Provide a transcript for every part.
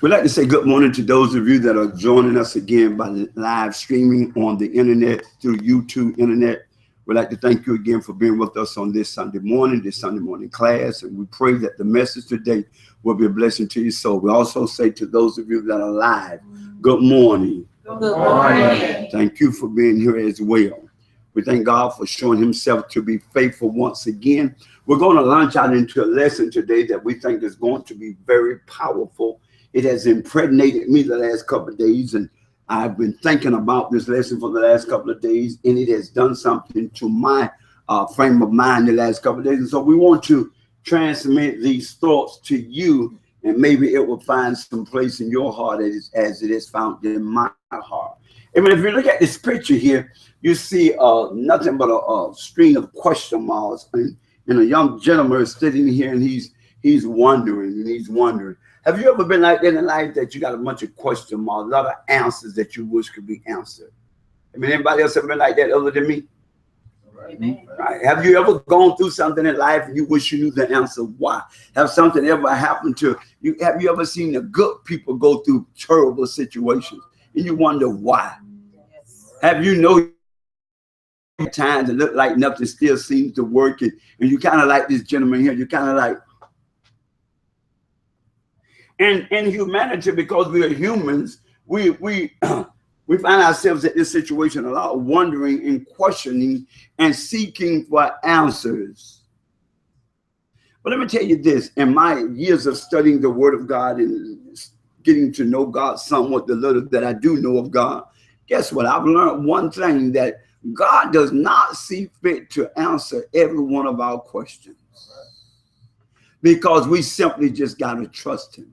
We'd like to say good morning to those of you that are joining us again by live streaming on the internet through YouTube internet. We'd like to thank you again for being with us on this Sunday morning class. And we pray that the message today will be a blessing to your soul. We also say to those of you that are live, good morning. Good morning. Thank you for being here as well. We thank God for showing himself to be faithful once again. We're going to launch out into a lesson today that we think is going to be very powerful. It has impregnated me the last couple of days, and I've been thinking about this lesson for the last couple of days, and it has done something to my frame of mind the last couple of days. And so we want to transmit these thoughts to you, and maybe it will find some place in your heart as it is found in my heart. I mean, if you look at this picture here, you see nothing but a string of question marks, and a young gentleman is sitting here, and he's wondering. Have you ever been like that in life, that you got a bunch of question marks, a lot of answers that you wish could be answered? I mean, anybody else ever been like that other than me? Amen. Right. Have you ever gone through something in life and you wish you knew the answer why? Have something ever happened to you? Have you ever seen the good people go through terrible situations and you wonder why? Yes. Have you times that look like nothing still seems to work, and you kind of like this gentleman here, you kind of like, and in humanity, because we are humans, we find ourselves in this situation a lot, wondering and questioning and seeking for answers. But let me tell you this, in my years of studying the Word of God and getting to know God somewhat, the little that I do know of God, guess what? I've learned one thing, that God does not see fit to answer every one of our questions, because we simply just got to trust him.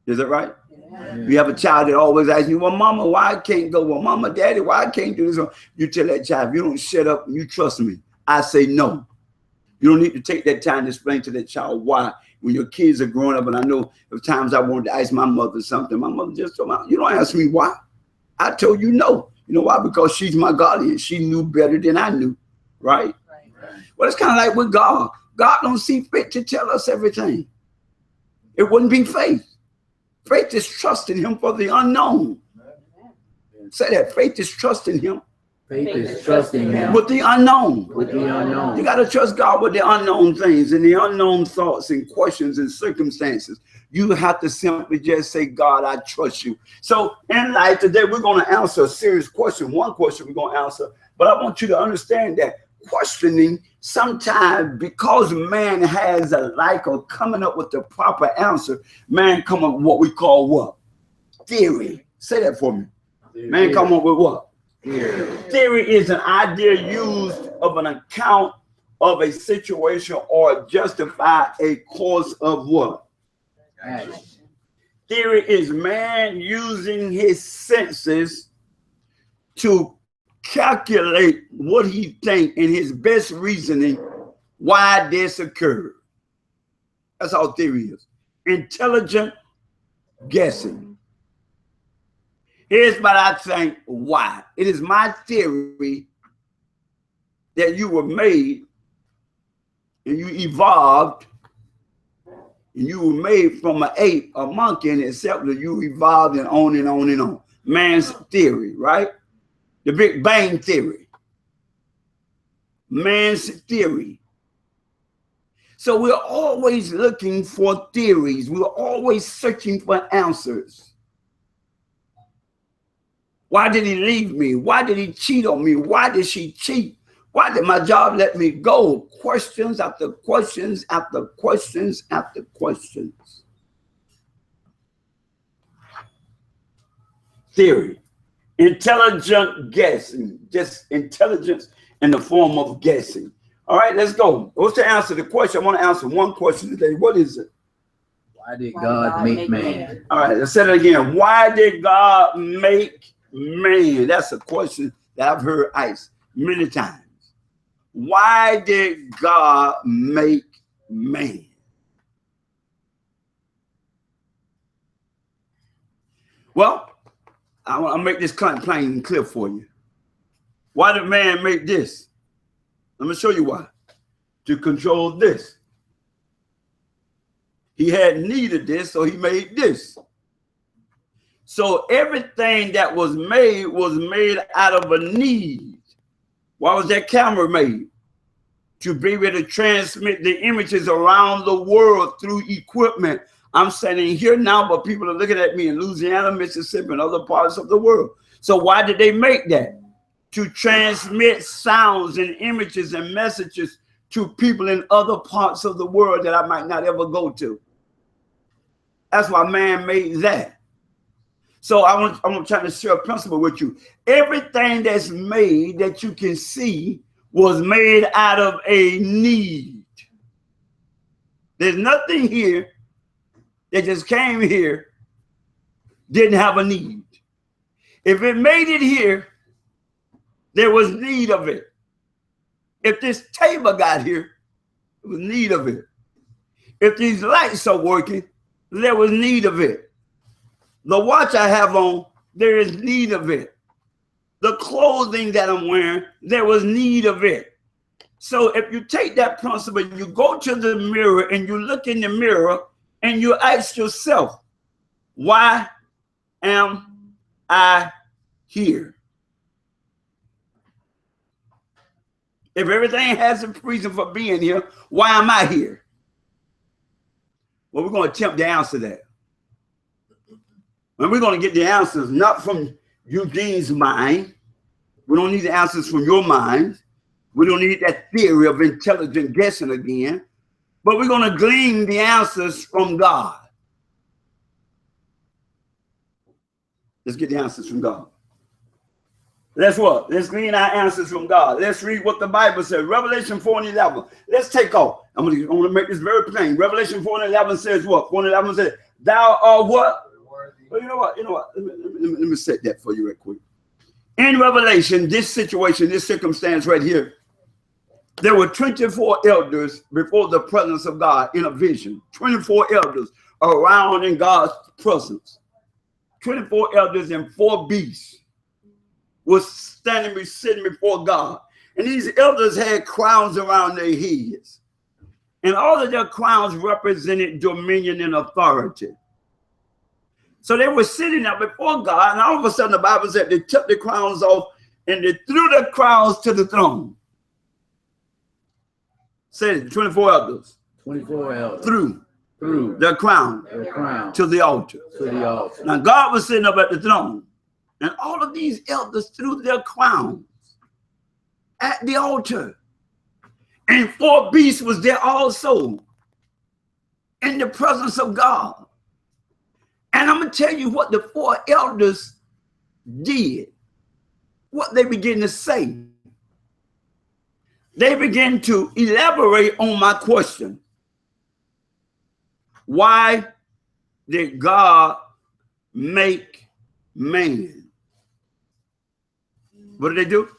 Is that right? Yeah. You have a child that always asks you, well, mama, why I can't go? Well, mama, daddy, why I can't do this? You tell that child, if you don't shut up and you trust me, I say no. You don't need to take that time to explain to that child why. When your kids are growing up, and I know of times I wanted to ask my mother something, my mother just told me, you don't ask me why. I told you no. You know why? Because she's my guardian. She knew better than I knew, right? Right. Well, it's kind of like with God. God don't see fit to tell us everything. It wouldn't be faith. Faith is trusting him for the unknown. Say that. Faith is trusting him. Faith is trusting him With the unknown. with the unknown. You got to trust God with the unknown things and the unknown thoughts and questions and circumstances. You have to simply just say, God, I trust you. So in life today, we're going to answer a serious question. One question we're going to answer. But I want you to understand that questioning, sometimes because man has a like of coming up with the proper answer, man come up with what we call what? Theory. Say that for me. Man come up with what? Theory is an idea used of an account of a situation or justify a course of what? Action. Theory is man using his senses to calculate what he thinks in his best reasoning why this occurred. That's all theory is. Intelligent guessing. Here's what I think why. It is my theory that you were made and you evolved, and you were made from an ape, a monkey, and etc. You evolved and on and on and on. Man's theory, right? The Big Bang theory. Man's theory. So we're always looking for theories. We're always searching for answers. Why did he leave me? Why did he cheat on me? Why did she cheat? Why did my job let me go? Questions after questions after questions after questions. Theory. Intelligent guessing. Just intelligence in the form of guessing. All right, let's go. What's the answer to the question? I want to answer one question today. What is it? Why did God make man? All right, let's say it again. Why did God make man? That's a question that I've heard asked many times. Why did God make man? Well, I want to make this plain and clear for you. Why did man make this? Let me show you why. To control this. He had need of this, so he made this. So everything that was made out of a need. Why was that camera made? To be able to transmit the images around the world through equipment. I'm standing here now, but people are looking at me in Louisiana, Mississippi, and other parts of the world. So why did they make that? To transmit sounds and images and messages to people in other parts of the world that I might not ever go to. That's why man made that. So I'm trying to share a principle with you. Everything that's made that you can see was made out of a need. There's nothing here that just came here, didn't have a need. If it made it here, there was need of it. If this table got here, there was need of it. If these lights are working, there was need of it. The watch I have on, there is need of it. The clothing that I'm wearing, there was need of it. So if you take that principle, you go to the mirror and you look in the mirror and you ask yourself, why am I here? If everything has a reason for being here, why am I here? Well, we're going to attempt to answer that. And we're going to get the answers not from Eugene's mind. We don't need the answers from your mind. We don't need that theory of intelligent guessing again. But we're going to glean the answers from God. Let's get the answers from God. Let's what? Let's glean our answers from God. Let's read what the Bible says. Revelation 4:11. Let's take off. I'm going to make this very plain. Revelation 4:11 says what? 4:11 says, thou art what? Well, you know what? Let me set that for you real quick. In Revelation, this situation, this circumstance right here, there were 24 elders before the presence of God in a vision. 24 elders around in God's presence. 24 elders and 4 beasts was sitting before God. And these elders had crowns around their heads. And all of their crowns represented dominion and authority. So they were sitting there before God, and all of a sudden the Bible said they took the crowns off and they threw the crowns to the throne. Say it, 24 elders. 24 elders. Threw their crown to the altar. Now God was sitting up at the throne, and all of these elders threw their crowns at the altar. And 4 beasts was there also in the presence of God. And I'm going to tell you what the 4 elders did, what they began to say. They began to elaborate on my question. Why did God make man? What did they do?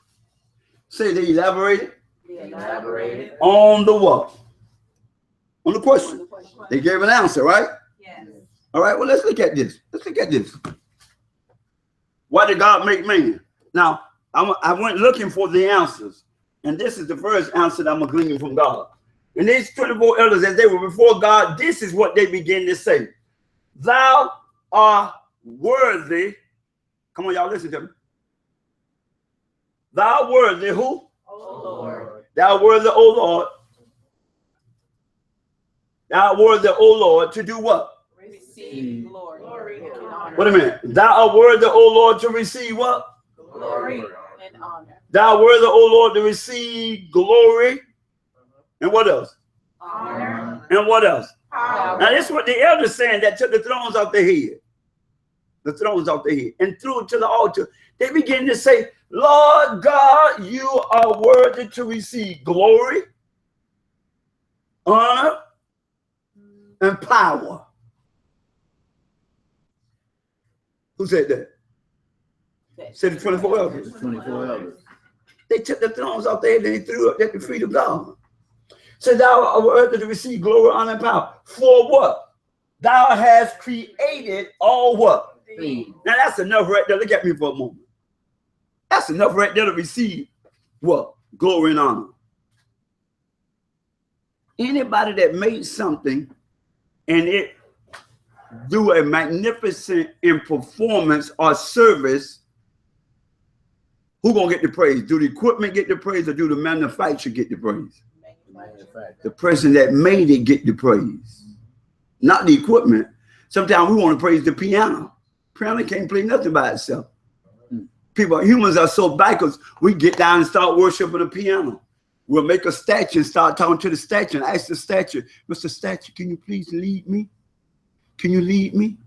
Say they elaborated. On the what? On the question. They gave an answer, right? Yes. All right, well, let's look at this. Why did God make man? Now, I went looking for the answers, and this is the first answer that I'm going to glean from God. And these 24 elders, as they were before God, this is what they began to say. Thou art worthy. Come on, y'all, listen to me. Thou worthy who? O Lord. Thou worthy, O Lord. Thou worthy, O Lord, to do what? Receive glory and honor. Wait a minute. Thou art worthy, O Lord, to receive what? Glory and honor. Thou worthy, O Lord, to receive glory. And what else? Honor. And what else? Power. Now, this is what the elders saying that took the thrones off their head. The thrones off their head and threw it to the altar. They begin to say, Lord God, you are worthy to receive glory, honor, and power. Who said that? Said the 24 elders. 24 elders. They took the thrones off their head and they threw it at the feet of God. Said, thou art worthy to receive glory, honor, and power. For what? Thou hast created all what? Things. Now that's enough right there. Look at me for a moment. That's enough right there to receive what? Glory and honor. Anybody that made something and it do a magnificent in performance or service, who gonna get the praise? Do the equipment get the praise, or do the manufacturer get the praise? The person that made it get the praise, not the equipment. Sometimes we want to praise the piano. Piano can't play nothing by itself. Humans are so backwards. We get down and start worshiping the piano. We'll make a statue and start talking to the statue and ask the statue, Mr. Statue, can you please lead me? Can you lead me?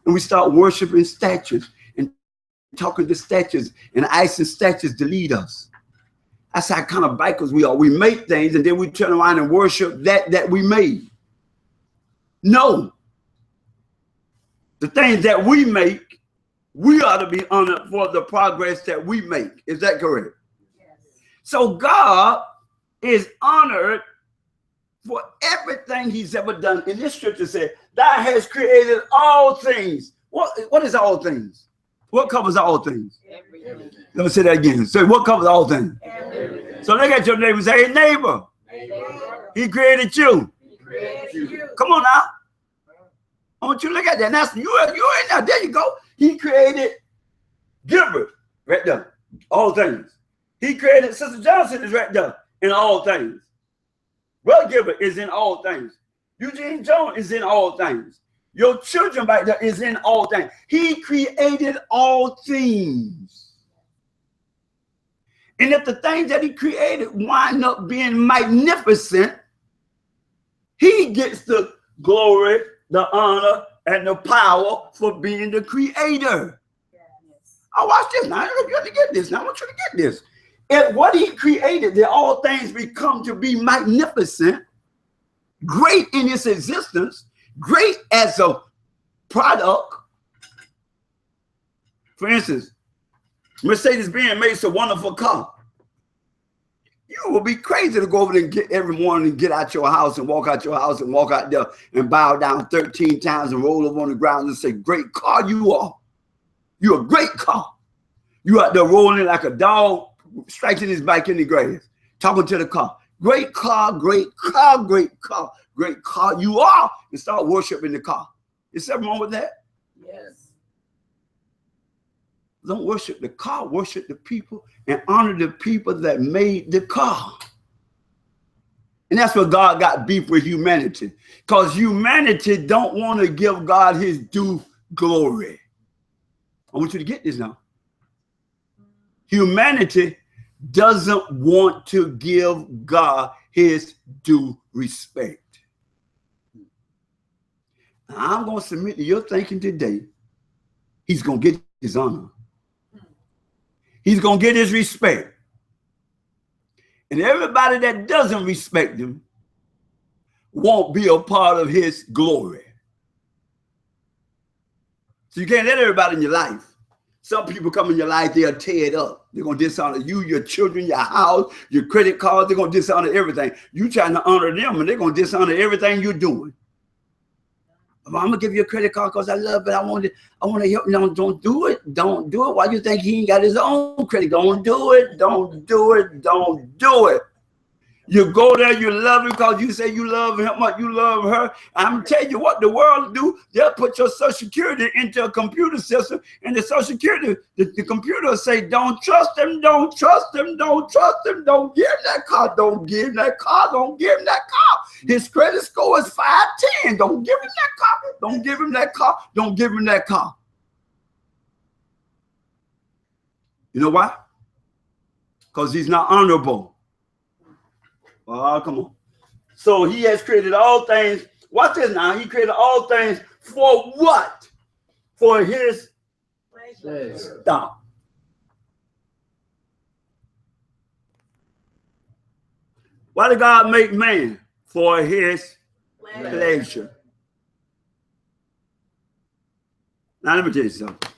And we start worshiping statues and talking to statues and asking statues to lead us. That's how kind of backwards we are. We make things and then we turn around and worship that we made. No. The things that we make, we ought to be honored for the progress that we make. Is that correct? Yes. So God is honored for everything he's ever done. In this scripture said, thou hast created all things. What is all things? What covers all things? Everything. Let me say that again. So what covers all things? Everything. So look at your neighbor and say, hey, neighbor. He created you. He created you. Come on now. I want you to look at that. And that's you in there. There you go. He created Gilbert right there. All things. He created Sister Johnson is right there in all things. Brother Gilbert is in all things. Eugene Jones is in all things. Your children back there is in all things. He created all things. And if the things that he created wind up being magnificent, he gets the glory, the honor, and the power for being the creator. Yes. Oh, watch this now. You have to get this. Now I want you to get this. If what he created, that all things become to be magnificent, great in its existence, great as a product. For instance, Mercedes-Benz makes a wonderful car. You will be crazy to go over there and get every morning and get out your house and walk out your house and walk out there and bow down 13 times and roll over on the ground and say, great car you are. You're a great car. You out there rolling like a dog, striking his back in the grass, talking to the car. Great car, great car, great car, great car you are. And start worshiping the car. Is something wrong with that? Yes. Don't worship the car, worship the people and honor the people that made the car. And that's what God got beef with humanity. Because humanity don't want to give God his due glory. I want you to get this now. Humanity doesn't want to give God his due respect. Now, I'm going to submit to your thinking today, he's going to get his honor. He's going to get his respect. And everybody that doesn't respect him won't be a part of his glory. So you can't let everybody in your life. Some people come in your life, they'll tear it up. They're going to dishonor you, your children, your house, your credit cards. They're going to dishonor everything. You trying to honor them, and they're going to dishonor everything you're doing. I'm going to give you a credit card because I love it. I want to help you. No, don't do it. Don't do it. Why you think he ain't got his own credit? Don't do it. Don't do it. Don't do it. You go there, you love him because you say you love him, you love her. I'm telling you what the world do. They'll put your Social Security into a computer system, and the Social Security, the computer will say, don't trust him, don't trust him, don't trust him, don't give him that car, don't give him that car, don't give him that car. His credit score is 510. Don't give him that car, don't give him that car, don't give him that car. You know why? Because he's not honorable. Oh, come on. So he has created all things. Watch this now. He created all things for what? For his pleasure. Stop. Why did God make man? For his pleasure. Now let me tell you something.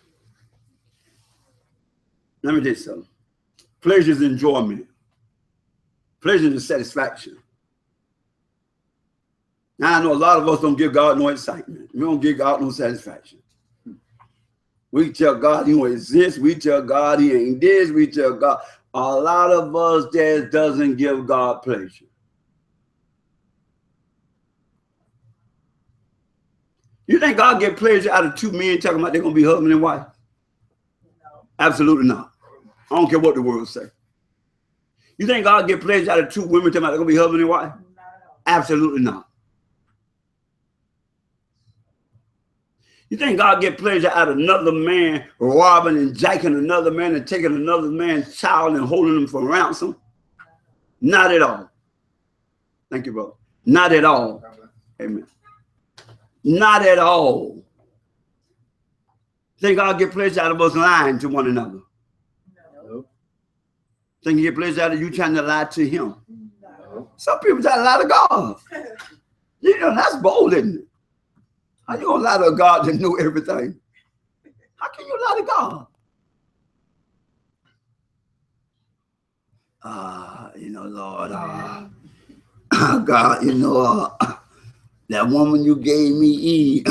Let me tell you something. Pleasure is enjoyment. Pleasure is satisfaction. Now I know a lot of us don't give God no excitement. We don't give God no satisfaction. We tell God he don't exist. We tell God he ain't this. We tell God. A lot of us just doesn't give God pleasure. You think God get pleasure out of two men talking about they're going to be husband and wife? No. Absolutely not. I don't care what the world say. You think God get pleasure out of two women talking about they're going to be husband and wife? Not at all. Absolutely not. You think God get pleasure out of another man robbing and jacking another man and taking another man's child and holding them for ransom? Not at all. Thank you, brother. Not at all. Amen. Not at all. Think God get pleasure out of us lying to one another? No. Think he get pleasure out of you trying to lie to him? No. Some people try to lie to God. You know, that's bold, isn't it? How you gonna lie to a God that know everything? How can you lie to God? You know, Lord, God, you know, that woman you gave me Eve.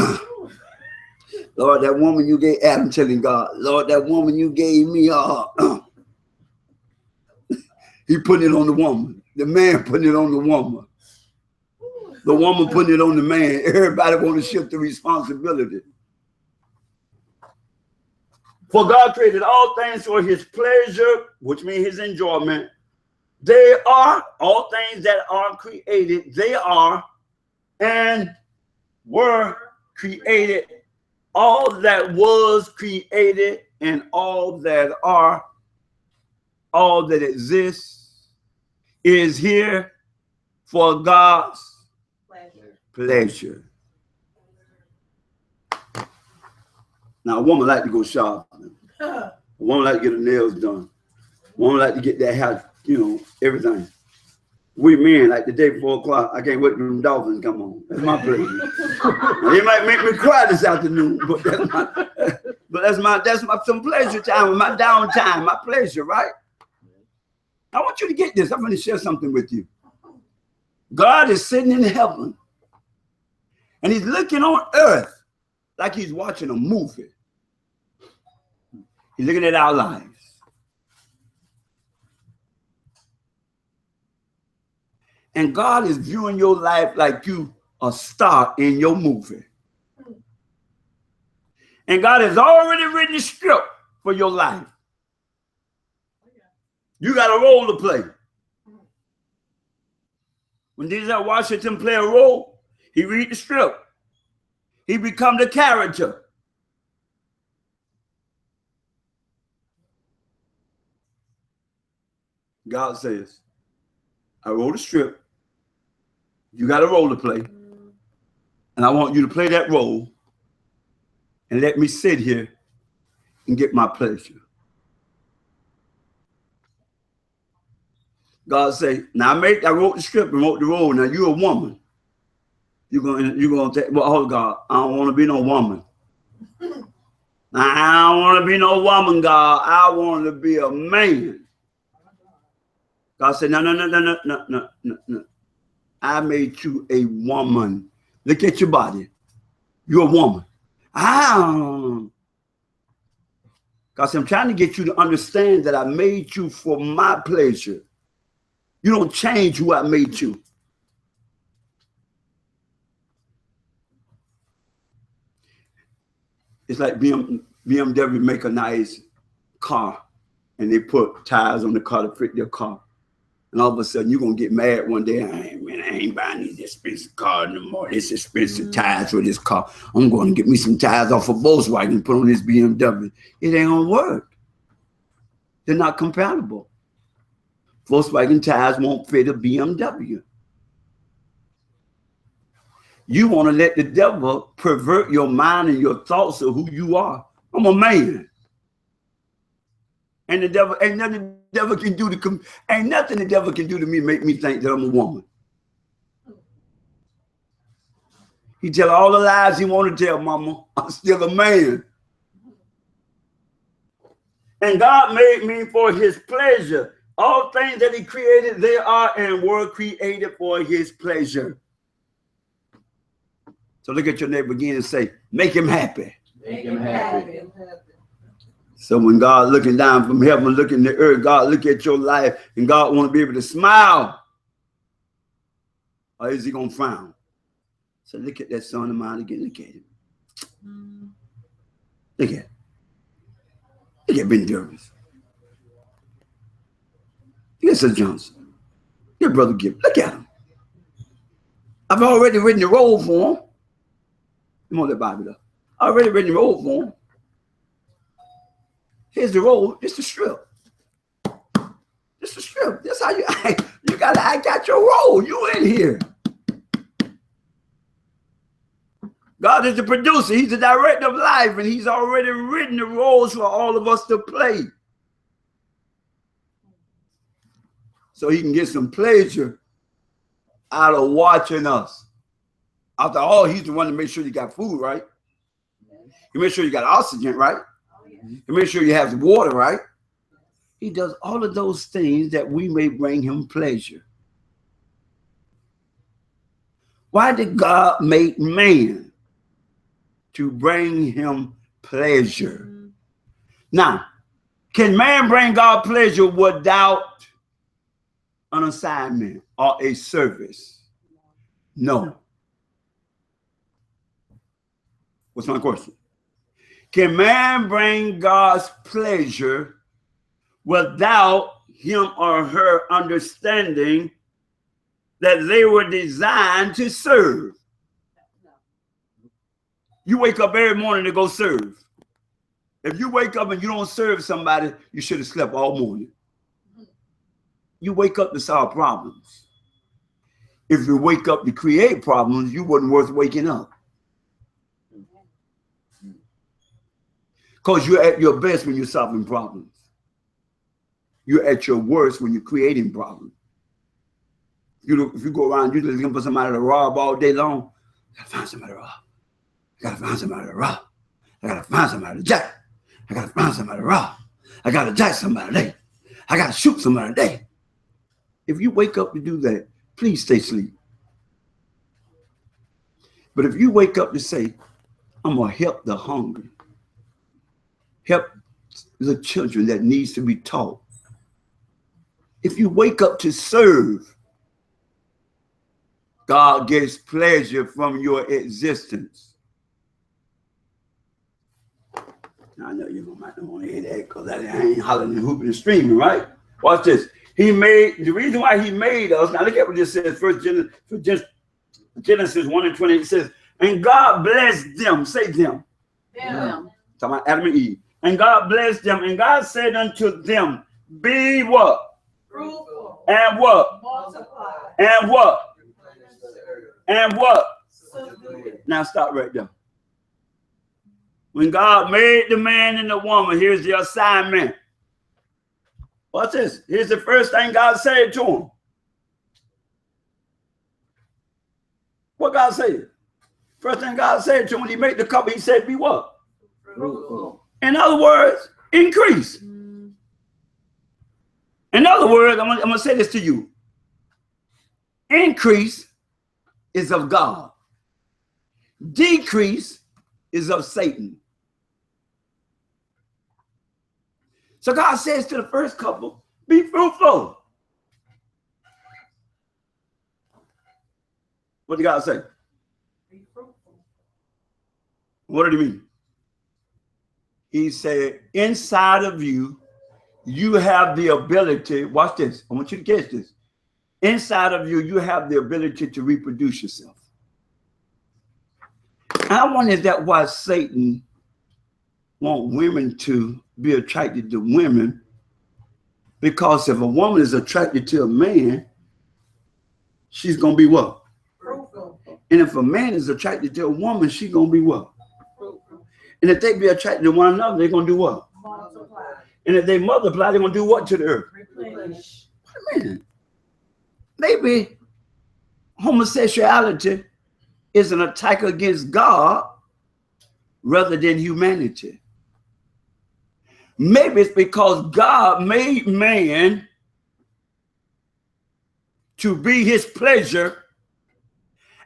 Lord, that woman you gave Adam, telling God, Lord, that woman you gave me, he put it on the woman. The man put it on the woman. The woman putting it on the man. Everybody want to shift the responsibility. For God created all things for his pleasure, which means his enjoyment. They are all things that are created. They are and were created. All that was created and all that are, all that exists is here for God's pleasure. Now, a woman like to go shopping. A woman like to get her nails done. A woman like to get that house, you know, everything. We men, like the day before o'clock, I can't wait for them dolphins come on. That's my pleasure. Now, it might make me cry this afternoon, but that's my some pleasure time, my downtime, my pleasure, right? I want you to get this. I'm going to share something with you. God is sitting in heaven, and he's looking on earth like he's watching a movie. He's looking at our lives. And God is viewing your life like you a star in your movie. And God has already written the script for your life. You got a role to play. When Denzel Washington play a role, he read the script. He become the character. God says, I wrote a script. You got a role to play. And I want you to play that role and let me sit here and get my pleasure. God say, now I wrote the script and wrote the role. Now you're a woman. You're gonna take, well, oh God, I don't want to be no woman. I don't want to be no woman, God. I want to be a man. God said, no. I made you a woman. Look at your body. You're a woman. God said, I'm trying to get you to understand that I made you for my pleasure. You don't change who I made you. It's like BMW make a nice car and they put tires on the car to fit their car. And all of a sudden you're going to get mad one day. I ain't buying these expensive cars no more. This expensive tires for this car. I'm going to get me some tires off of BOJCIM and put on this BMW. It ain't going to work. They're not compatible. Volkswagen tires won't fit a BMW. You want to let the devil pervert your mind and your thoughts of who you are. I'm a man. And the devil, ain't nothing the devil can do to me make me think that I'm a woman. He tell all the lies he want to tell, mama. I'm still a man. And God made me for his pleasure. All things that he created, they are and were created for his pleasure. So look at your neighbor again and say, make him happy. Make him happy. So when God looking down from heaven, looking at the earth, God look at your life and God want to be able to smile. Or is he going to frown? So look at that son of mine again. Look at him. Look at Ben Jervis. Look at Sir Johnson. Look at Brother Gibb. Look at him. I've already written the role for him. Come on, that Bible up. I've already written the role for him. Here's the role. It's the strip. It's the strip. That's how you act. You gotta act out your role. You in here. God is the producer. He's the director of life, and he's already written the roles for all of us to play. So he can get some pleasure out of watching us. After all, he's the one to make sure you got food, right? He makes sure you got oxygen, right? He makes sure you have the water, right? He does all of those things that we may bring him pleasure. Why did God make man? To bring him pleasure. Now, can man bring God pleasure without an assignment or a service? No. What's my question? Can man bring God's pleasure without him or her understanding that they were designed to serve? You wake up every morning to go serve. If you wake up and you don't serve somebody, you should have slept all morning. You wake up to solve problems. If you wake up to create problems, you wasn't worth waking up. Because you're at your best when you're solving problems. You're at your worst when you're creating problems. If you go around, you're looking for somebody to rob all day long, you gotta find somebody to rob. I gotta find somebody to rob. I gotta find somebody to jack. I gotta find somebody to rob. I gotta jack somebody today. I gotta shoot somebody today. If you wake up to do that, please stay asleep. But if you wake up to say, I'm gonna help the hungry, help the children that needs to be taught. If you wake up to serve, God gets pleasure from your existence. I know you might not want to hear that because I ain't hollering and hooping and screaming, right? Watch this. He made, the reason why he made us, now look at what this says, Genesis 1 and 20, it says, and God blessed them, say them. Them. Talking about Adam and Eve. And God blessed them, and God said unto them, be what? Fruitful. And what? Multiply. And what? And what? Subdue. Now stop right there. When God made the man and the woman, here's the assignment. What's this? Here's the first thing God said to him. What God said? First thing God said to him when he made the couple, he said, be what? Fruitful. In other words, increase. In other words, I'm going to say this to you. Increase is of God. Decrease is of Satan. So God says to the first couple, be fruitful. What did God say? Be fruitful. What did he mean? He said, inside of you, you have the ability, watch this, I want you to catch this. Inside of you, you have the ability to reproduce yourself. And I wonder if that's why Satan wants women to be attracted to women, because if a woman is attracted to a man, she's going to be what? Fruitful. And if a man is attracted to a woman, she's going to be what? Fruitful. And if they be attracted to one another, they're going to do what? Multiply. And if they multiply, they're going to do what to the earth? Replenish. Wait a minute. Maybe homosexuality is an attack against God rather than humanity. Maybe it's because God made man to be his pleasure,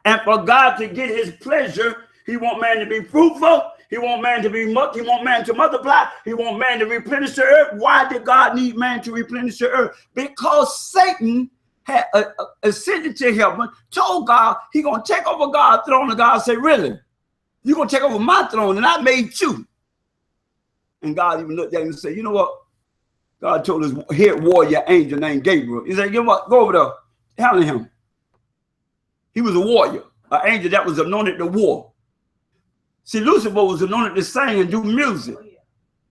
and for God to get his pleasure, he wants man to be fruitful. He wants man to be he wants man to multiply. He wants man to replenish the earth. Why did God need man to replenish the earth? Because Satan had ascended to heaven, told God he gonna take over God's throne, and God said, really? You're going to take over my throne, and I made you. And God even looked at him and said, you know what? God told his head warrior angel named Gabriel. He said, you know what? Go over there. Handle him. He was a warrior, an angel that was anointed to war. See, Lucifer was anointed to sing and do music.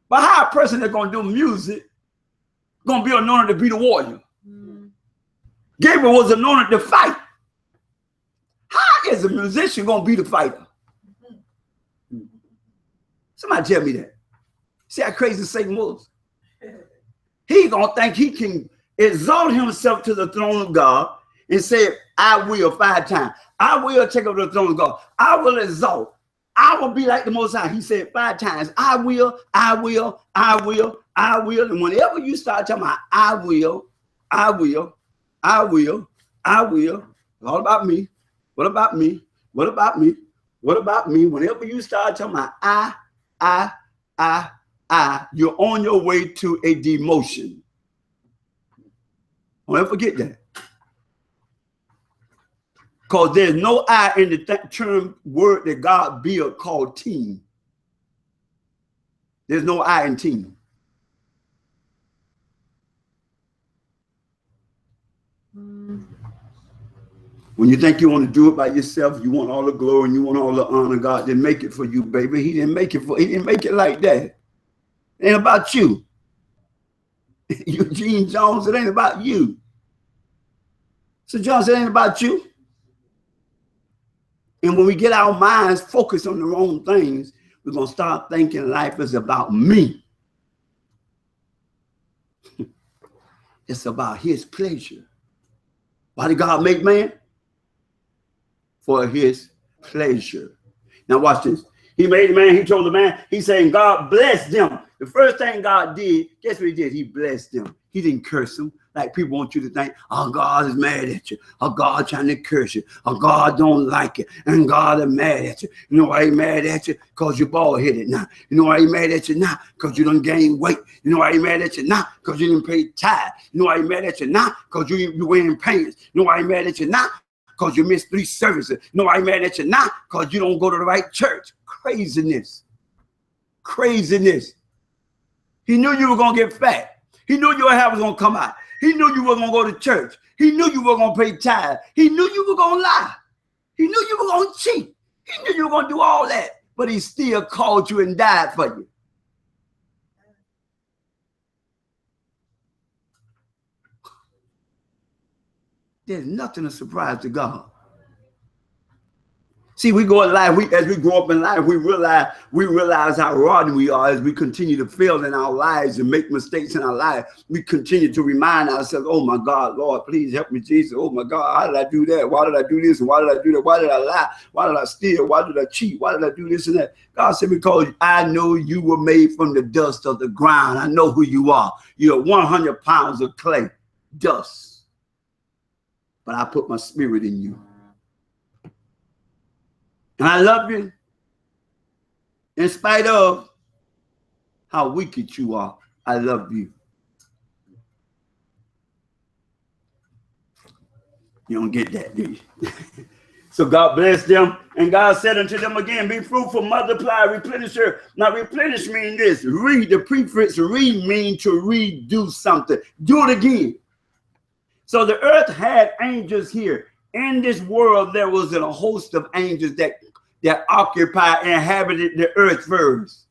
But how a person that's going to do music going to be anointed to be the warrior? Gabriel was anointed to fight. How is a musician going to be the fighter? Somebody tell me that. See how crazy Satan was? He going to think he can exalt himself to the throne of God and say, I will 5 times. I will take over the throne of God. I will exalt. I will be like the Most High. He said 5 times, I will, I will, I will, I will. And whenever you start talking about I will, I will, I will, I will, it's all about me. What about me? What about me? What about me? Whenever you start talking about I, you're on your way to a demotion. Don't ever forget that. Because there's no I in the term word that God built called team. There's no I in team. When you think you want to do it by yourself, you want all the glory and you want all the honor, God didn't make it for you, baby. He didn't make it like that. It ain't about you. Eugene Jones, it ain't about you. So Jones, it ain't about you. And when we get our minds focused on the wrong things, we're going to start thinking life is about me. It's about his pleasure. Why did God make man? For his pleasure. Now watch this. He made the man, he told the man, he's saying God blessed them. The first thing God did, guess what he did? He blessed them. He didn't curse them. Like people want you to think, oh, God is mad at you. Oh, God trying to curse you. Oh, God don't like it. And God is mad at you. You know why he mad at you? Because you're bald-headed now. You know why he mad at you now? Because you done gained weight. You know why he mad at you now? Because you didn't pay tithe. You know why he mad at you now? Because you wearing pants. You know why he mad at you now? Because you missed 3 services. You know why he mad at you now? Because you don't go to the right church. Craziness. Craziness. He knew you were going to get fat. He knew your hair was going to come out. He knew you were going to go to church. He knew you were going to pay tithe. He knew you were going to lie. He knew you were going to cheat. He knew you were going to do all that. But he still called you and died for you. There's nothing a surprise to God. See, we go in life, as we grow up in life, we realize how rotten we are as we continue to fail in our lives and make mistakes in our life. We continue to remind ourselves, oh my God, Lord, please help me, Jesus. Oh my God, how did I do that? Why did I do this? And why did I do that? Why did I lie? Why did I steal? Why did I cheat? Why did I do this and that? God said, because I know you were made from the dust of the ground. I know who you are. You're 100 pounds of clay, dust. But I put my spirit in you. And I love you in spite of how wicked you are. I love you. You don't get that, do you? So God blessed them. And God said unto them again, be fruitful, multiply, replenish her. Now replenish means this. Read, the prefix read means to redo something. Do it again. So the earth had angels here. In this world, there was a host of angels that occupied and inhabited the earth first.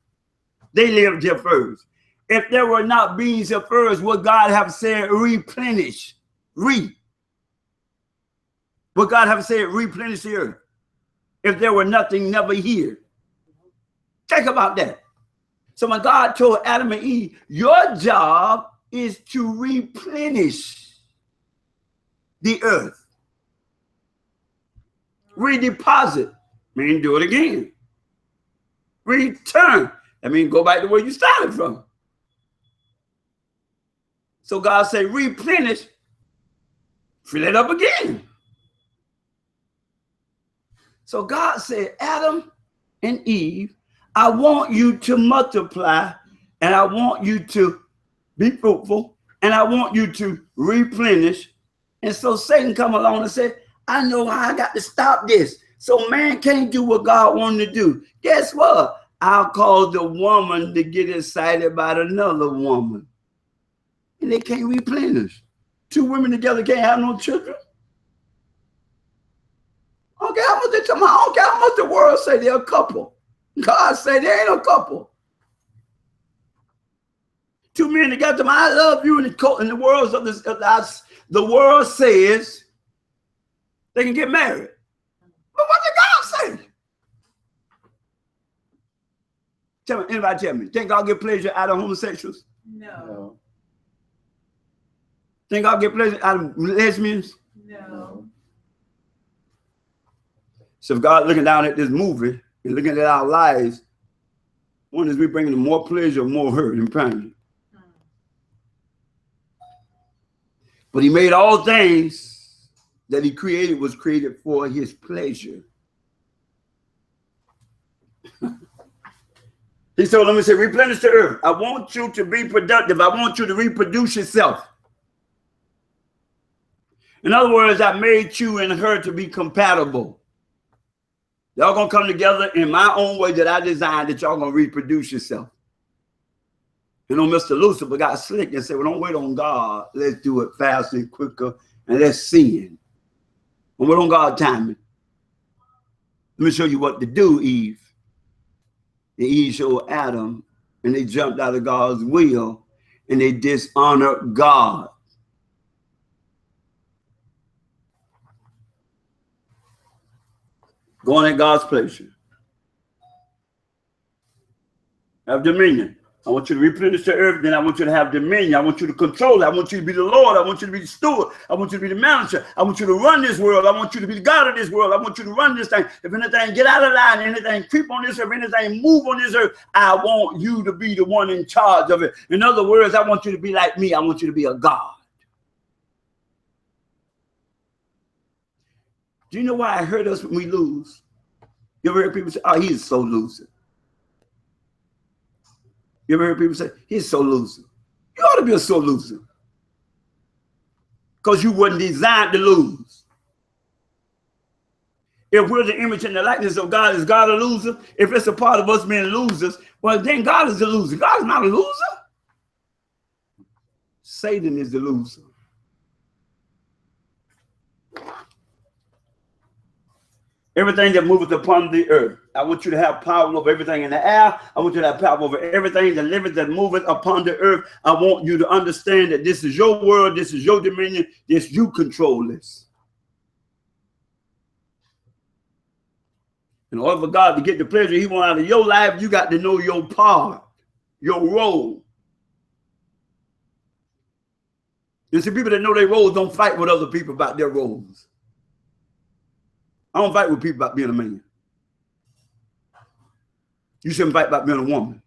They lived here first. If there were not beings of first, would God have said replenish? Would God have said replenish the earth? If there were nothing never here. Think about that. So when God told Adam and Eve, your job is to replenish the earth. Redeposit. Mean do it again. Return. I mean go back to where you started from. So God said replenish. Fill it up again. So God said, Adam and Eve, I want you to multiply and I want you to be fruitful and I want you to replenish. And so Satan come along and said, I know how I got to stop this. So man can't do what God wanted to do. Guess what? I'll cause the woman to get excited about another woman. And they can't replenish. Two women together can't have no children. Okay, how much they talking about? Okay, how much the world say they're a couple. God say they ain't a couple. Two men together, I love you, in the world of this, the world says they can get married. But what did God say? Tell me, anybody tell me, think God get pleasure out of homosexuals? No. Think God get pleasure out of lesbians? No. So if God looking down at this movie and looking at our lives, one is we bringing them more pleasure, more hurt and pain. But he made all things that he created was created for his pleasure. He told them, he said, replenish the earth. I want you to be productive. I want you to reproduce yourself. In other words, I made you and her to be compatible. Y'all gonna come together in my own way that I designed, that y'all gonna reproduce yourself. You know, Mr. Lucifer got slick and said, well, don't wait on God. Let's do it faster and quicker, and let's sin. Don't wait on God's timing. Let me show you what to do, Eve. And Eve showed Adam, and they jumped out of God's will, and they dishonored God. Going at God's pleasure. Have dominion. I want you to replenish the earth, then I want you to have dominion. I want you to control it. I want you to be the Lord. I want you to be the steward. I want you to be the manager. I want you to run this world. I want you to be the God of this world. I want you to run this thing. If anything get out of line, anything creep on this earth, anything move on this earth, I want you to be the one in charge of it. In other words, I want you to be like me. I want you to be a God. Do you know why it hurt us when we lose? You ever heard people say, oh, he's so loser? You ever heard people say, he's so loser? You ought to be a so loser. Because you weren't designed to lose. If we're the image and the likeness of God, is God a loser? If it's a part of us being losers, well, then God is a loser. God is not a loser. Satan is the loser. Everything that moveth upon the earth. I want you to have power over everything in the air. I want you to have power over everything that liveth, that moveth upon the earth. I want you to understand that this is your world. This is your dominion. This you control this. In order for God to get the pleasure he wants out of your life, you got to know your part, your role. You see, people that know their roles don't fight with other people about their roles. I don't fight with people about being a man. You shouldn't fight about being a woman.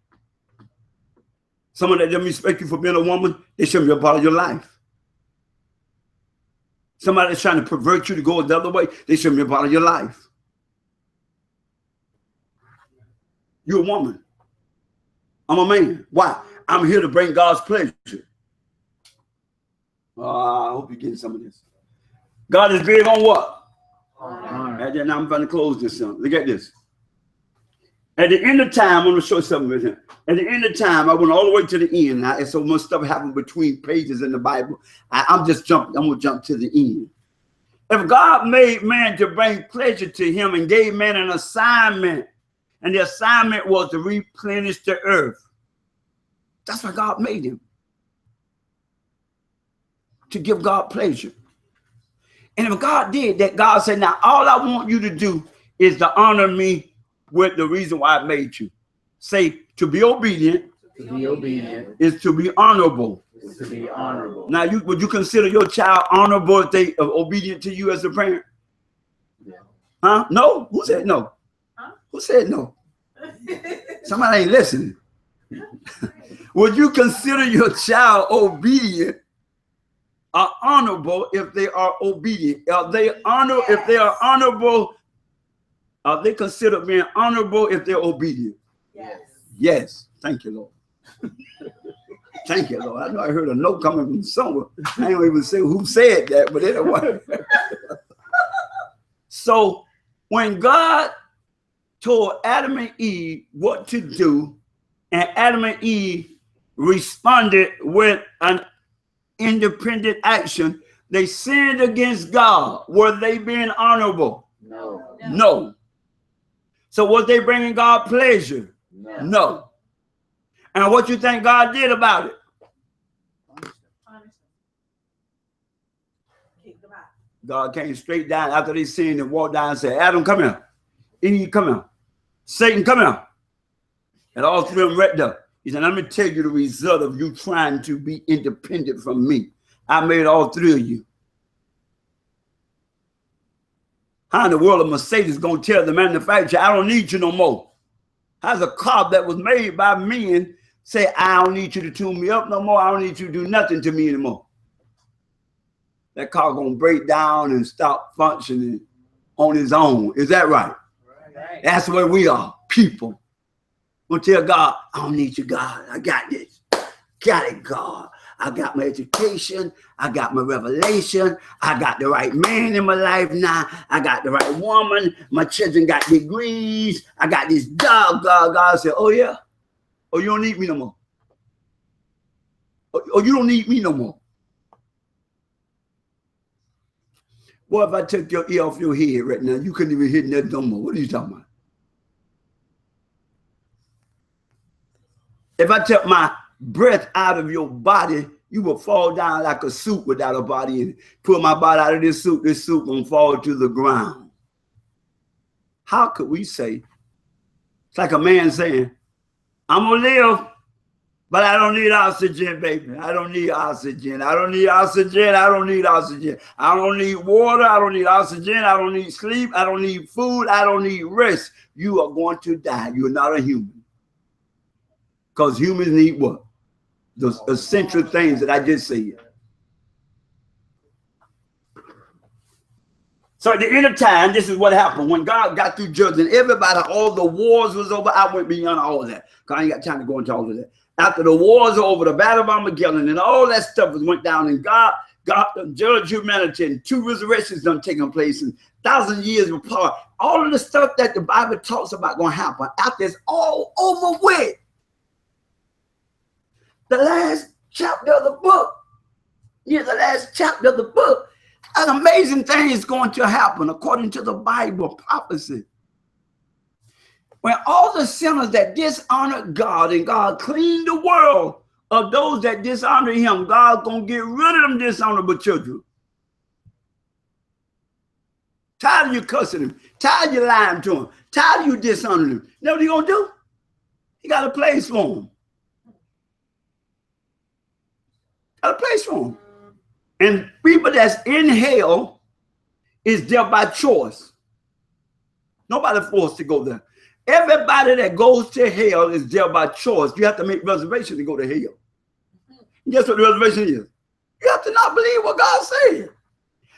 Someone that doesn't respect you for being a woman, they shouldn't be a part of your life. Somebody that's trying to pervert you to go the other way, they shouldn't be a part of your life. You're a woman. I'm a man. Why? I'm here to bring God's pleasure. I hope you're getting some of this. God is big on what? And then I'm going to close this one. Look at this. At the end of time, I'm going to show you something with him. At the end of time, I went all the way to the end. Now, and so much stuff happened between pages in the Bible. I'm going to jump to the end. If God made man to bring pleasure to him and gave man an assignment, and the assignment was to replenish the earth. That's why God made him. To give God pleasure. And if God did that, God said, now all I want you to do is to honor me with the reason why I made you. Say, to be obedient. To be obedient. Is to be honorable. Is to be honorable. Now, would you consider your child honorable if they are obedient to you as a parent? Yeah. Huh? No? Who said no? Huh? Who said no? Somebody ain't listening. Would you consider your child obedient? Are honorable if they are obedient? Are they honor if they are honorable? Are they considered being honorable if they're obedient? Yes. Yes. Thank you, Lord. Thank you, Lord. I know I heard a note coming from somewhere. I ain't even say who said that, but anyway. So When God told Adam and Eve what to do, and Adam and Eve responded with an independent action, they sinned against God. Were they being honorable? No. No. So was they bringing God pleasure? No. No. And what you think God did about it? God came straight down after they sinned and walked down and said, Adam, come here. Eve, come here. Satan, come here. And all three of them right there. He said, let me tell you the result of you trying to be independent from me. I made all three of you. How in the world of Mercedes going to tell the manufacturer, I don't need you no more? How's a car that was made by men say, I don't need you to tune me up no more. I don't need you to do nothing to me anymore. That car going to break down and stop functioning on its own. Is that right? Right. That's where we are, people. We'll tell God, I don't need you, God. I got this. Got it, God. I got my education. I got my revelation. I got the right man in my life now. I got the right woman. My children got degrees. I got this job, God. God said, oh, yeah? Oh, you don't need me no more. Oh, you don't need me no more. Boy, if I took your ear off your head right now, you couldn't even hear nothing no more. What are you talking about? If I took my breath out of your body, you will fall down like a suit without a body in it. Pull my body out of this suit gonna fall to the ground. How could we say, it's like a man saying, I'm gonna live, but I don't need oxygen, baby. I don't need oxygen. I don't need oxygen. I don't need oxygen. I don't need water. I don't need oxygen. I don't need sleep. I don't need food. I don't need rest. You are going to die. You're not a human. Because humans need what? Those essential things that I just said. So at the end of time, this is what happened. When God got through judging everybody, all the wars was over. I went beyond all of that. Because I ain't got time to go into all of that. After the wars are over, the battle of Armageddon and all that stuff went down, and God judged humanity, and 2 resurrections done taking place, and 1,000 years apart. All of the stuff that the Bible talks about going to happen, after it's all over with, the last chapter of the book, the last chapter of the book, an amazing thing is going to happen according to the Bible prophecy. When all the sinners that dishonored God and God cleaned the world of those that dishonor him, God's going to get rid of them dishonorable children. Tired of you cussing him. Tired of you lying to him. Tired of you dishonoring him. You know what he's going to do? He got a place for him. Got a place for him. And people that's in hell is there by choice. Nobody forced to go there. Everybody that goes to hell is there by choice. You have to make reservations to go to hell. Guess what the reservation is? You have to not believe what God said.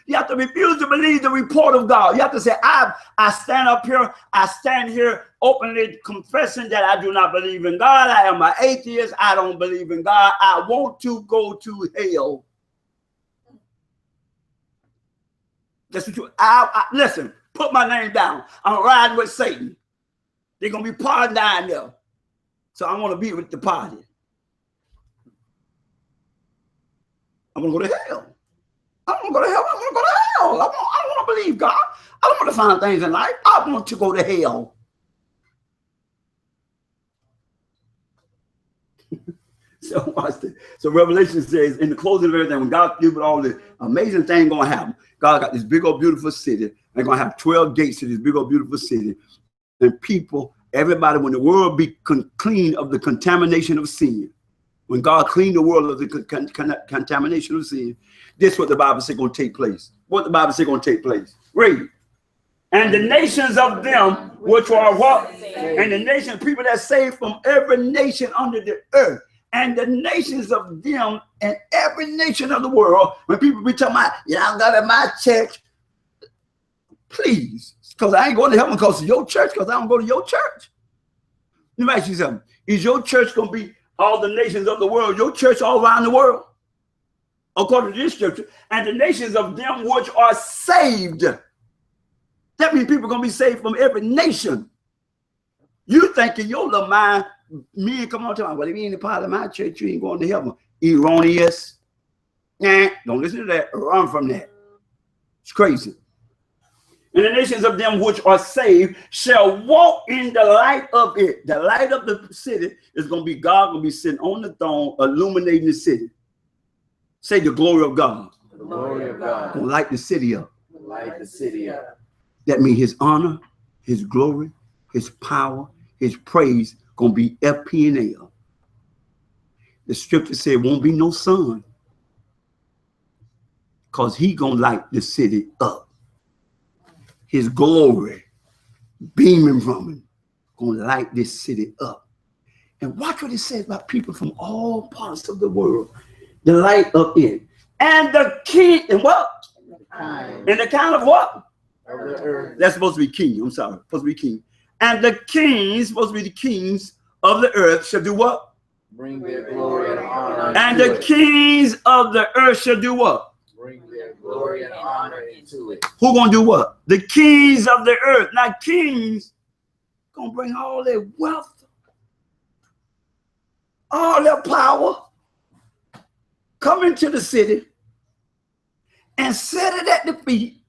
You have to refuse to believe the report of God. You have to say, I stand up here, I stand here openly confessing that I do not believe in God. I am an atheist. I don't believe in God. I want to go to hell. That's what you, listen, put my name down. I'm riding with Satan. They're going to be partying down there. So I want to be with the party. I'm going to go to hell. I don't want to go to hell. I want to go to hell. I don't want to believe God. I don't want to find things in life. I want to go to hell. So watch this. So Revelation says, in the closing of everything, when God gives all the amazing thing going to happen, God got this big old beautiful city. They're going to have 12 gates to this big old beautiful city. And people, everybody, when the world be clean of the contamination of sin, when God cleaned the world of the contamination of sin, this is what the Bible says going to take place. What the Bible says going to take place. Read. And the nations of them, which are what? And the nations, people that saved from every nation under the earth. And the nations of them and every nation of the world, when people be talking about, y'all got in my church, please, because I ain't going to heaven because of your church, because I don't go to your church. Let me ask you something. Is your church going to be all the nations of the world, your church all around the world? According to this scripture, and the nations of them which are saved. That means people are going to be saved from every nation. You think in your little mind, men come on to me, well, if you ain't a part of my church, you ain't going to heaven. Erroneous. Nah, don't listen to that. Run from that. It's crazy. And the nations of them which are saved shall walk in the light of it. The light of the city is going to be God going to be sitting on the throne, illuminating the city. Say the glory of God. The glory of God. Going to light the city up. Light the city up. That means his honor, his glory, his power, his praise going to be FP&L. The scripture said it won't be no sun because he going to light the city up. His glory beaming from him going to light this city up. And watch what it says about people from all parts of the world. The light of it. And the king, and what? And the kind of what? Of the earth. That's supposed to be king. I'm sorry. Supposed to be king. And the kings, supposed to be the kings of the earth, shall do what? Bring their glory and honor. And the kings of the earth shall do what? Bring their glory and honor into it. Who gonna do what? The kings of the earth. Now kings gonna bring all their wealth, all their power, come into the city and set it at the feet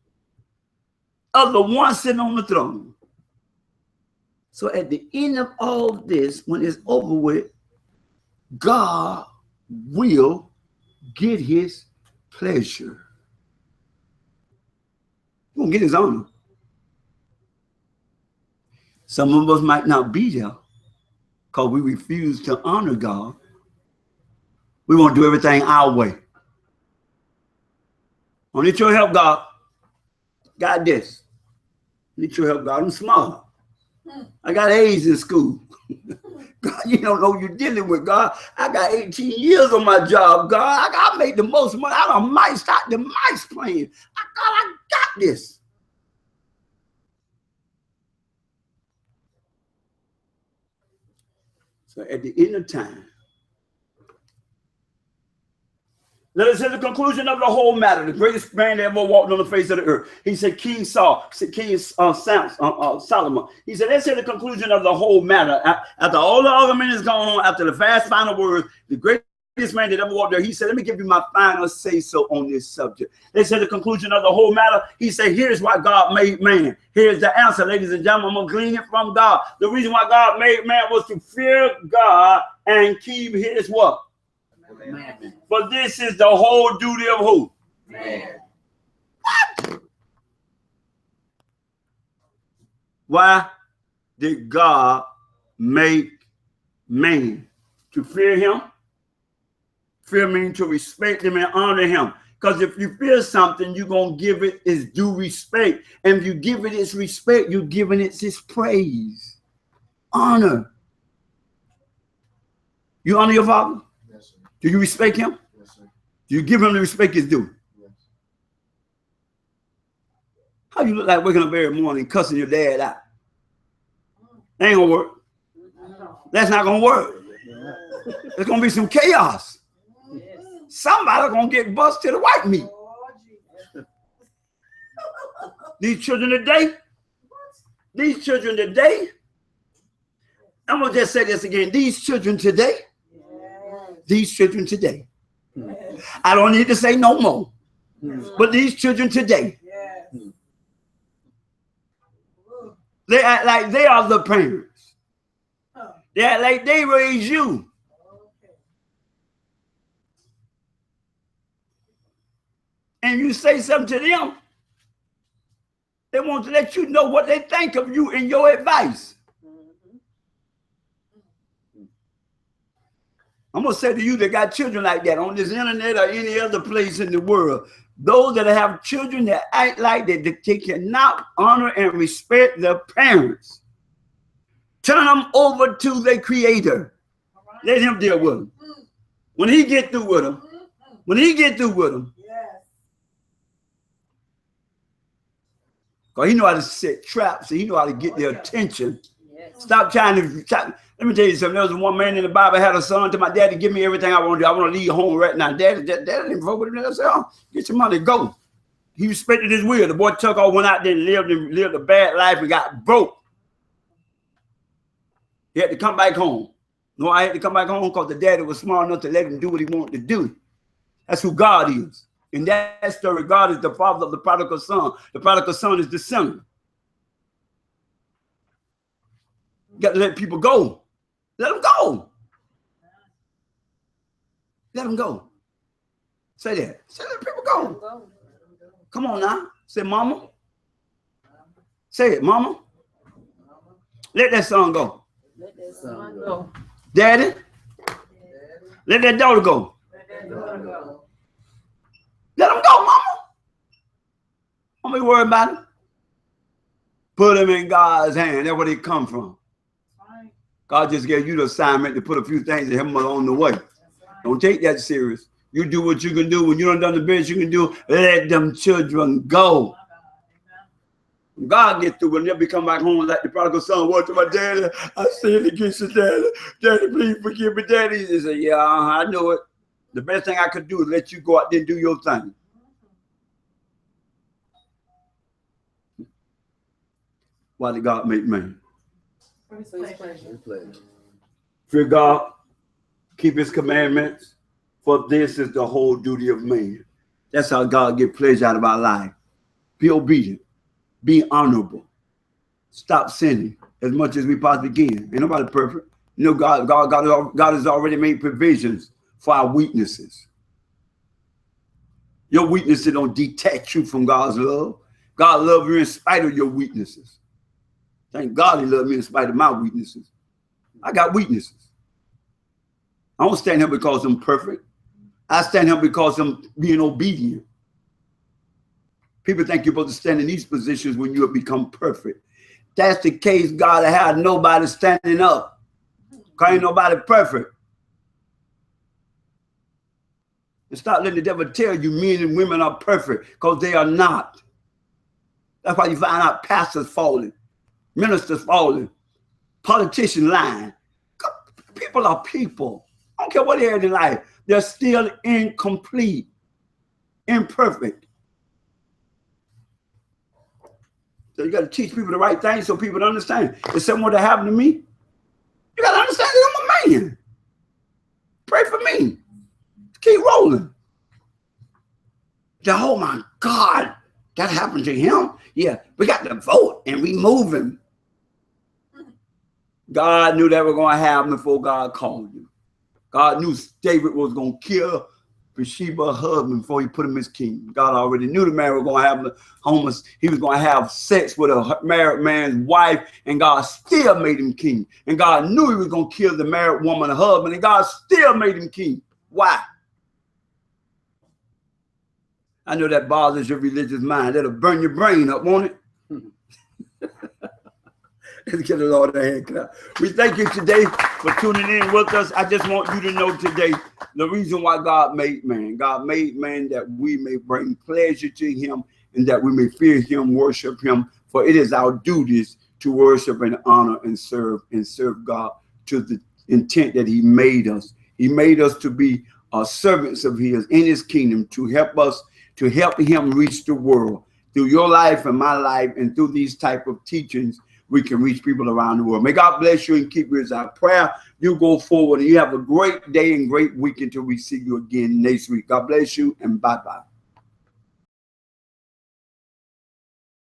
of the one sitting on the throne. So at the end of all this, when it's over with, God will get his pleasure. He's gonna get his honor. Some of us might not be there because we refuse to honor God. We want to do everything our way. I need your help, God. Got this. I need your help, God. I'm smart. I got A's in school. God, you don't know you're dealing with, God. I got 18 years on my job, God. I made the most money. I done mic'd out the mice playing. I got this. So at the end of time, let us hear the conclusion of the whole matter. The greatest man that ever walked on the face of the earth. He said, King Solomon. He said, let's hear the conclusion of the whole matter. After all the argument is going on, after the fast final words, the greatest man that ever walked there, he said, let me give you my final say-so on this subject. Let's hear the conclusion of the whole matter. He said, here's why God made man. Here's the answer, ladies and gentlemen. I'm going to glean it from God. The reason why God made man was to fear God and keep his what? Commandment. But this is the whole duty of who? Man. What? Why did God make man? To fear him? Fear means to respect him and honor him. Because if you fear something, you're going to give it its due respect. And if you give it its respect, you're giving it its praise. Honor. You honor your father? Yes, sir. Do you respect him? Yes, sir. Do you give him the respect he's due? Yes. How you look like waking up every morning cussing your dad out? That ain't gonna work. That's not gonna work. There's gonna be some chaos. Somebody gonna get bussed to the white meat. These children today, I'm gonna just say this again. These children today, I don't need to say no more. But these children today, they act like they are the parents. They act like they raised you. And you say something to them, they want to let you know what they think of you and your advice. I'm going to say to you that got children like that on this internet or any other place in the world, those that have children that act like that, they cannot honor and respect their parents. Turn them over to their creator. Let him deal with them. When he get through with them, because he know how to set traps and he know how to get their attention. Stop trying to. Let me tell you something. There was one man in the Bible had a son to my daddy, give me everything I want to do. I want to leave home right now. Daddy didn't vote with him. I said, oh, get your money, go. He respected his will. The boy took off, went out there and lived a bad life and got broke. He had to come back home. No, I had to come back home because the daddy was smart enough to let him do what he wanted to do. That's who God is. In that story, God is the father of the prodigal son. The prodigal son is the sinner. You got to let people go. Let them go. Let them go. Say that. Say let people go. Come on now. Say, mama. Say it, mama. Let that son go. Let that son go. Daddy. Let that daughter go. Let that daughter go. Let them go, mama. Don't be worried about it. Put them in God's hand. That's where they come from. Right. God just gave you the assignment to put a few things in him along the way. Right. Don't take that serious. You do what you can do. When you done the best you can do, let them children go. When God gets through, when they'll be come back home like the prodigal son, what to my daddy? I sinned against your daddy. Daddy, please forgive me, daddy. He said, yeah, I know it. The best thing I could do is let you go out there and do your thing. Why did God make man? Fear God, keep his commandments, for this is the whole duty of man. That's how God get pleasure out of our life. Be obedient. Be honorable. Stop sinning as much as we possibly can. Ain't nobody perfect. You know, God has already made provisions for our weaknesses. Your weaknesses don't detach you from God's love. God loves you in spite of your weaknesses. Thank God he loved me in spite of my weaknesses. I got weaknesses. I don't stand here because I'm perfect. I stand here because I'm being obedient. People think you're supposed to stand in these positions when you have become perfect. That's the case. God had nobody standing up. Because ain't nobody perfect. And stop letting the devil tell you men and women are perfect, because they are not. That's why you find out pastors falling, ministers falling, politicians lying. People are people. I don't care what they're in life. They're still incomplete, imperfect. So you got to teach people the right thing so people understand. If something that happened to me, you got to understand that I'm a man. Pray for me. Keep rolling. Oh my God, that happened to him? Yeah, we got to vote and remove him. God knew that was going to happen before God called him. God knew David was going to kill Bathsheba, her husband, before he put him as king. God already knew the man was going to have homeless. He was going to have sex with a married man's wife, and God still made him king. And God knew he was going to kill the married woman, her husband, and God still made him king. Why? I know that bothers your religious mind. That'll burn your brain up, won't it? Let's get the Lord a hand clap. We thank you today for tuning in with us. I just want you to know today the reason why God made man. God made man that we may bring pleasure to him and that we may fear him, worship him. For it is our duties to worship and honor and serve God to the intent that he made us. He made us to be servants of his in his kingdom, to help us, to help him reach the world. Through your life and my life and through these type of teachings, we can reach people around the world. May God bless you and keep you as our prayer. You go forward and you have a great day and great week until we see you again next week. God bless you and bye-bye.